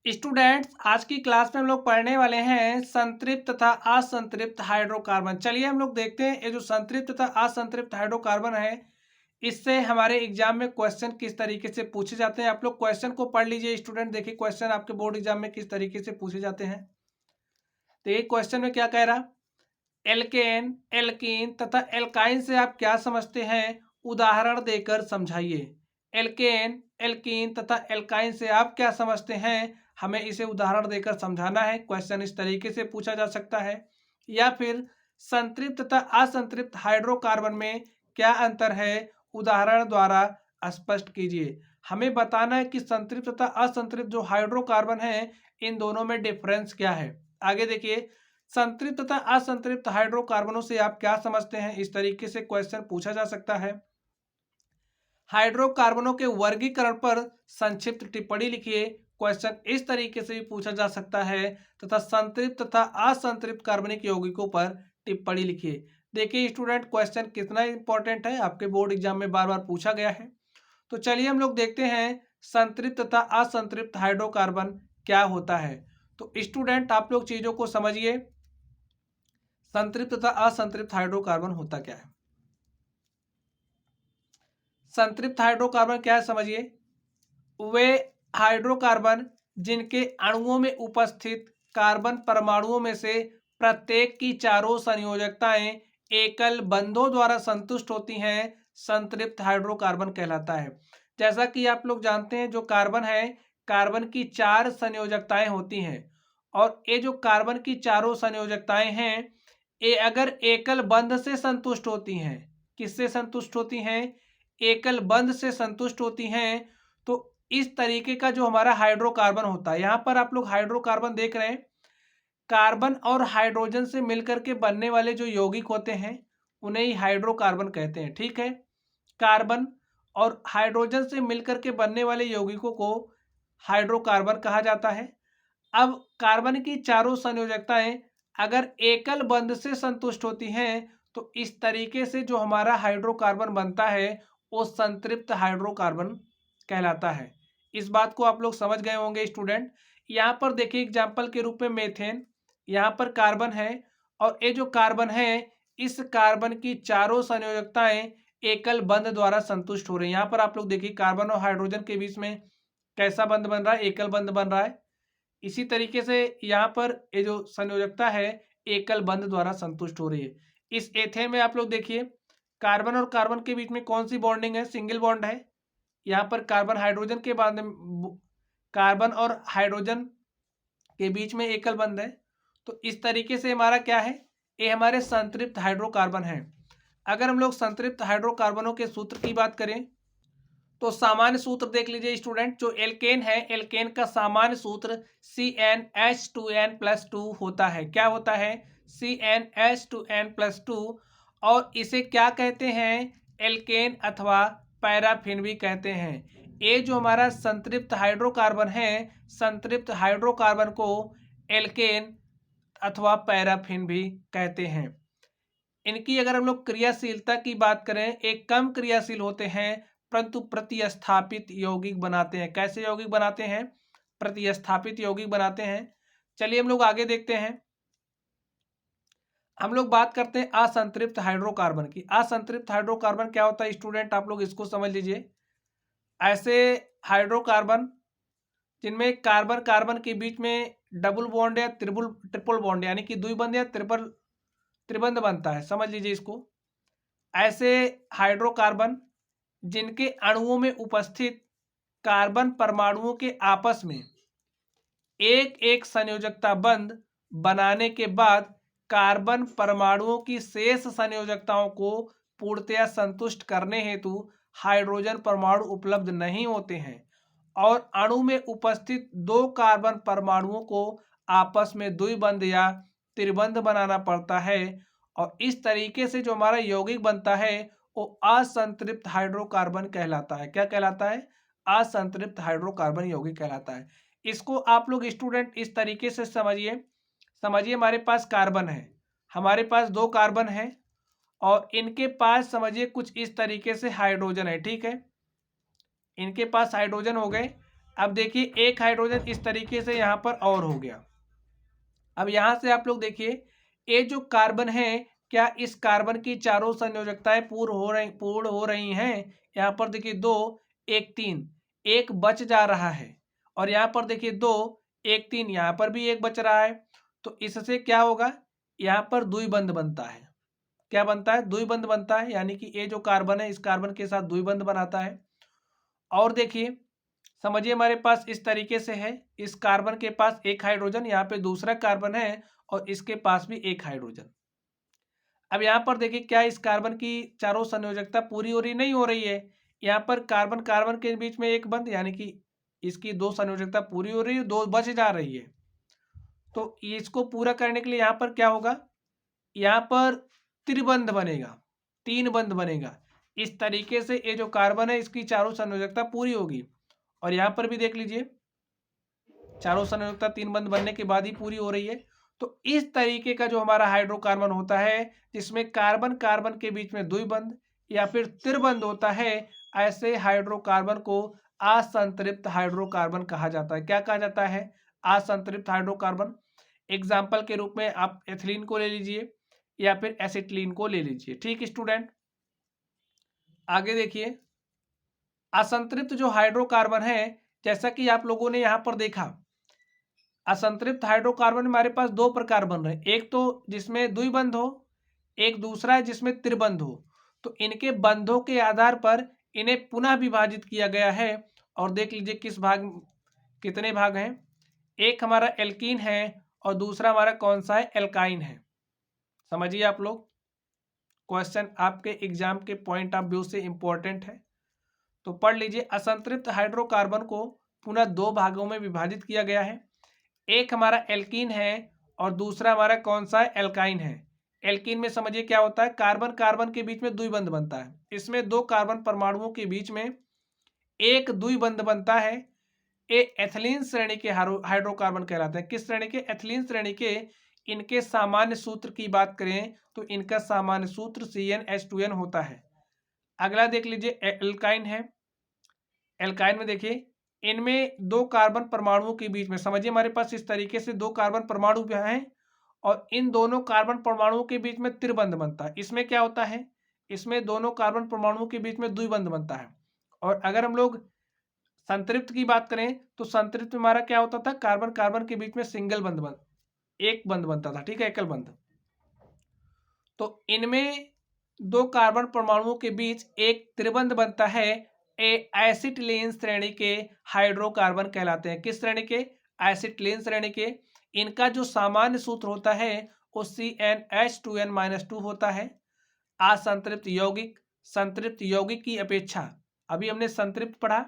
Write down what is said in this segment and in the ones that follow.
Students, आज की class में हम लोग पढ़ने वाले हैं संतृप्त तथा असंतृप्त हाइड्रोकार्बन। चलिए हम लोग देखते हैं ये जो संतृप्त तथा असंतृप्त हाइड्रोकार्बन है, इससे हमारे एग्जाम में क्वेश्चन किस तरीके से पूछे जाते हैं। आप लोग क्वेश्चन को पढ़ लीजिए स्टूडेंट। देखिए क्वेश्चन आपके बोर्ड एग्जाम में किस तरीके से पूछे जाते हैं। तो ये क्वेश्चन में क्या कह रहा, एल्केन, एल्कीन तथा एल्काइन से आप क्या समझते हैं, उदाहरण देकर समझाइए। एल्केन, एल्कीन तथा एल्काइन से आप क्या समझते हैं, हमें इसे उदाहरण देकर समझाना है। क्वेश्चन इस तरीके से पूछा जा सकता है। या फिर संतृप्त तथा असंतृप्त हाइड्रोकार्बन में क्या अंतर है, उदाहरण द्वारा स्पष्ट कीजिए। हमें बताना है कि संतृप्त तथा असंतृप्त जो हाइड्रोकार्बन है, इन दोनों में डिफरेंस क्या है। आगे देखिए, संतृप्त तथा असंतृप्त हाइड्रोकार्बनों से आप क्या समझते हैं, इस तरीके से क्वेश्चन पूछा जा सकता है। हाइड्रोकार्बनों के वर्गीकरण पर संक्षिप्त टिप्पणी लिखिए। क्वेश्चन इस तरीके से भी पूछा जा सकता है। तथा संतृप्त तथा असंतृप्त कार्बनिक यौगिकों पर टिप्पणी लिखिए। देखिए स्टूडेंट, क्वेश्चन कितना इंपॉर्टेंट है, आपके बोर्ड एग्जाम में बार बार पूछा गया है। तो चलिए हम लोग देखते हैं संतृप्त तथा असंतृप्त हाइड्रोकार्बन क्या होता है। तो स्टूडेंट, आप लोग चीजों को समझिए, संतृप्त तथा असंतृप्त हाइड्रोकार्बन होता क्या है। संतृप्त हाइड्रोकार्बन क्या है समझिए, वे हाइड्रोकार्बन जिनके अणुओं में उपस्थित कार्बन परमाणुओं में से प्रत्येक की चारों संयोजकताएं एकल बंधों द्वारा संतुष्ट होती हैं, संतृप्त हाइड्रोकार्बन कहलाता है। जैसा कि आप लोग जानते हैं, जो कार्बन है, कार्बन की 4 संयोजकताएं होती हैं। और ये जो कार्बन की चारों संयोजकताएं हैं, ये अगर एकल बंध से संतुष्ट होती हैं, किससे संतुष्ट होती हैं, एकल बंध से संतुष्ट होती हैं, तो इस तरीके का जो हमारा हाइड्रोकार्बन होता है, यहाँ पर आप लोग हाइड्रोकार्बन देख रहे हैं, कार्बन और हाइड्रोजन से मिलकर के बनने वाले जो यौगिक होते हैं, उन्हें ही हाइड्रोकार्बन कहते हैं। ठीक है, कार्बन और हाइड्रोजन से मिलकर के बनने वाले यौगिकों को हाइड्रोकार्बन कहा जाता है। अब कार्बन की चारों संयोजकताएं अगर एकल बंध से संतुष्ट होती हैं, तो इस तरीके से जो हमारा हाइड्रोकार्बन बनता है, वो संतृप्त हाइड्रोकार्बन कहलाता है। इस बात को आप लोग समझ गए होंगे स्टूडेंट। यहाँ पर देखिए एग्जाम्पल के रूप में मेथेन, यहाँ पर कार्बन है, और ये जो कार्बन है, इस कार्बन की चारों संयोजकताएं एकल बंध द्वारा संतुष्ट हो रही है। यहाँ पर आप लोग देखिए कार्बन और हाइड्रोजन के बीच में कैसा बंध बन रहा है, एकल बंध बन रहा है। इसी तरीके से यहाँ पर ये जो संयोजकता है, एकल बंध द्वारा संतुष्ट हो रही है। इस एथेन में आप लोग देखिए, कार्बन और कार्बन के बीच में कौन सी बॉन्डिंग है, सिंगल बॉन्ड है। यहाँ पर कार्बन हाइड्रोजन के बाद कार्बन और हाइड्रोजन के बीच में एकल बंध है। तो इस तरीके से हमारा क्या है, ये हमारे संतृप्त हाइड्रोकार्बन है। अगर हम लोग संतृप्त हाइड्रोकार्बनों के सूत्र की बात करें, तो सामान्य सूत्र देख लीजिए स्टूडेंट। जो एल्केन है, एल्केन का सामान्य सूत्र CnH2n+2 होता है। क्या होता है, CnH2n+2। और इसे क्या कहते हैं, एल्केन अथवा पैराफिन भी कहते हैं। ये जो हमारा संतृप्त हाइड्रोकार्बन है, संतृप्त हाइड्रोकार्बन को एल्केन अथवा पैराफिन भी कहते हैं। इनकी अगर हम लोग क्रियाशीलता की बात करें, एक कम क्रियाशील होते हैं, परंतु प्रतिस्थापित यौगिक बनाते हैं। कैसे यौगिक बनाते हैं, प्रतिस्थापित यौगिक बनाते हैं। चलिए हम लोग आगे देखते हैं। हम लोग बात करते हैं असंतृप्त हाइड्रोकार्बन की। असंतृप्त हाइड्रोकार्बन क्या होता है स्टूडेंट, आप लोग इसको समझ लीजिए। ऐसे हाइड्रोकार्बन जिनमें कार्बन कार्बन के बीच में डबल बॉन्ड या ट्रिपल बॉन्ड, यानी कि द्विबंध या त्रिबंध बनता है, समझ लीजिए इसको। ऐसे हाइड्रोकार्बन जिनके अणुओं में उपस्थित कार्बन परमाणुओं के आपस में एक एक संयोजकता बंध बनाने के बाद कार्बन परमाणुओं की शेष संयोजकताओं को पूर्णतया संतुष्ट करने हेतु हाइड्रोजन परमाणु उपलब्ध नहीं होते हैं, और अणु में उपस्थित 2 कार्बन परमाणुओं को आपस में द्विबंध या त्रिबंध बनाना पड़ता है। और इस तरीके से जो हमारा यौगिक बनता है, वो असंतृप्त हाइड्रोकार्बन कहलाता है। क्या कहलाता है, असंतृप्त हाइड्रोकार्बन यौगिक कहलाता है। इसको आप लोग स्टूडेंट इस तरीके से समझिए। हमारे पास कार्बन है, हमारे पास 2 कार्बन है, और इनके पास समझिए कुछ इस तरीके से हाइड्रोजन है। ठीक है, इनके पास हाइड्रोजन हो गए। अब देखिए एक हाइड्रोजन इस तरीके से यहाँ पर और हो गया। अब यहाँ से आप लोग देखिए ये जो कार्बन है, क्या इस कार्बन की चारों संयोजकताएं पूर्ण हो रही हैं? यहाँ पर देखिए 2 1 3 एक बच जा रहा है, और यहाँ पर देखिए 2 1 3 यहाँ पर भी एक बच रहा है। तो इससे क्या होगा, यहाँ पर द्विबंध बनता है। क्या बनता है? द्विबंध बनता है, यानी कि ये जो कार्बन है इस कार्बन के साथ द्विबंध बनाता है। और देखिए समझिए हमारे पास इस तरीके से है, इस कार्बन के पास एक हाइड्रोजन, यहाँ पे दूसरा कार्बन है और इसके पास भी एक हाइड्रोजन। अब यहाँ पर देखिए क्या इस कार्बन की चारों संयोजकता पूरी हो रही नहीं हो रही है? यहाँ पर कार्बन कार्बन के बीच में एक बंध, यानी कि इसकी 2 संयोजकता पूरी हो रही है, 2 बच जा रही है। तो इसको पूरा करने के लिए यहाँ पर क्या होगा, यहाँ पर त्रिबंध बनेगा, 3 बंध बनेगा। इस तरीके से ये जो कार्बन है इसकी चारों संयोजकता पूरी होगी। और यहाँ पर भी देख लीजिए चारों संयोजकता 3 बंध बनने के बाद ही पूरी हो रही है। तो इस तरीके का जो हमारा हाइड्रोकार्बन होता है जिसमें कार्बन कार्बन के बीच में द्विबंध या फिर त्रिबंध होता है, ऐसे हाइड्रोकार्बन को असंतृप्त हाइड्रोकार्बन कहा जाता है। क्या कहा जाता है? असंतृप्त हाइड्रोकार्बन। एग्जाम्पल के रूप में आप एथिलीन को ले लीजिए या फिर एसिटिलीन को ले लीजिए। ठीक स्टूडेंट, आगे देखिए असंतृप्त जो हाइड्रोकार्बन है, जैसा कि आप लोगों ने यहाँ पर देखा, असंतृप्त हाइड्रोकार्बन में हमारे पास 2 प्रकार बन रहे हैं, एक तो जिसमें द्विबंध हो, एक दूसरा है जिसमें त्रिबंध हो। तो इनके बंधों के आधार पर इन्हें पुनः विभाजित किया गया है। और देख लीजिए किस भाग, कितने भाग हैं, एक हमारा एल्कीन है और दूसरा हमारा कौन सा है, एल्काइन है। समझिए आप लोग, क्वेश्चन आपके एग्जाम के पॉइंट ऑफ व्यू से इंपॉर्टेंट है, तो पढ़ लीजिए। असंतृप्त हाइड्रोकार्बन को पुनः 2 भागों में विभाजित किया गया है, एक हमारा एल्कीन है और दूसरा हमारा कौन सा है, एल्काइन है। एल्कीन में समझिए क्या होता है, कार्बन कार्बन के बीच में द्विबंध बनता है, इसमें 2 कार्बन परमाणुओं के बीच में एक द्विबंध बनता है। ये एथिलीन श्रेणी के हाइड्रोकार्बन कहलाते हैं। किस श्रेणी के? एथिलीन श्रेणी के। इनके सामान्य सूत्र की बात करें तो इनका सामान्य सूत्र CnH2n होता है। अगला देख लीजिए एल्काइन है। एल्काइन में देखिए इनमें 2 कार्बन परमाणुओं के बीच में, समझिए हमारे पास इस तरीके से 2 कार्बन परमाणु हैं और इन दोनों कार्बन परमाणुओं के बीच में त्रिबंध बनता है। इसमें क्या होता है, इसमें दोनों कार्बन परमाणुओं के बीच में द्विबंध बनता है। और अगर हम लोग संतृप्त की बात करें तो संतृप्त में हमारा क्या होता था, कार्बन कार्बन के बीच में सिंगल बंध एक बंध बनता था, ठीक है, एकल बंध। तो इनमें 2 कार्बन परमाणुओं के बीच एक त्रिबंध बनता है, एसिटिलीन श्रेणी के हाइड्रोकार्बन कहलाते हैं। किस श्रेणी के? एसिटिलीन श्रेणी के। इनका जो सामान्य सूत्र होता है वो CnH2n-2 होता है। असंतृप्त यौगिक संतृप्त यौगिक की अपेक्षा, अभी हमने संतृप्त पढ़ा,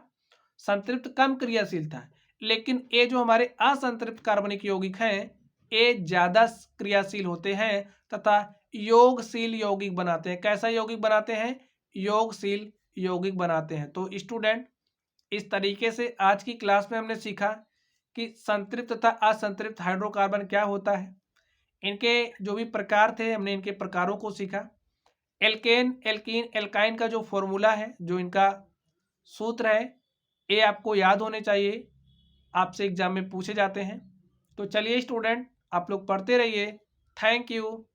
संतृप्त कम क्रियाशील था, लेकिन ये जो हमारे असंतृप्त कार्बनिक यौगिक हैं ये ज्यादा क्रियाशील होते हैं तथा योगशील यौगिक बनाते हैं। कैसा यौगिक बनाते हैं? योगशील यौगिक बनाते हैं। तो स्टूडेंट इस तरीके से आज की क्लास में हमने सीखा कि संतृप्त तथा असंतृप्त हाइड्रोकार्बन क्या होता है, इनके जो भी प्रकार थे हमने इनके प्रकारों को सीखा। एल्केन एल्कीन एल्काइन का जो फॉर्मूला है, जो इनका सूत्र है, ये आपको याद होने चाहिए, आपसे एग्जाम में पूछे जाते हैं। तो चलिए स्टूडेंट आप लोग पढ़ते रहिए। Thank you.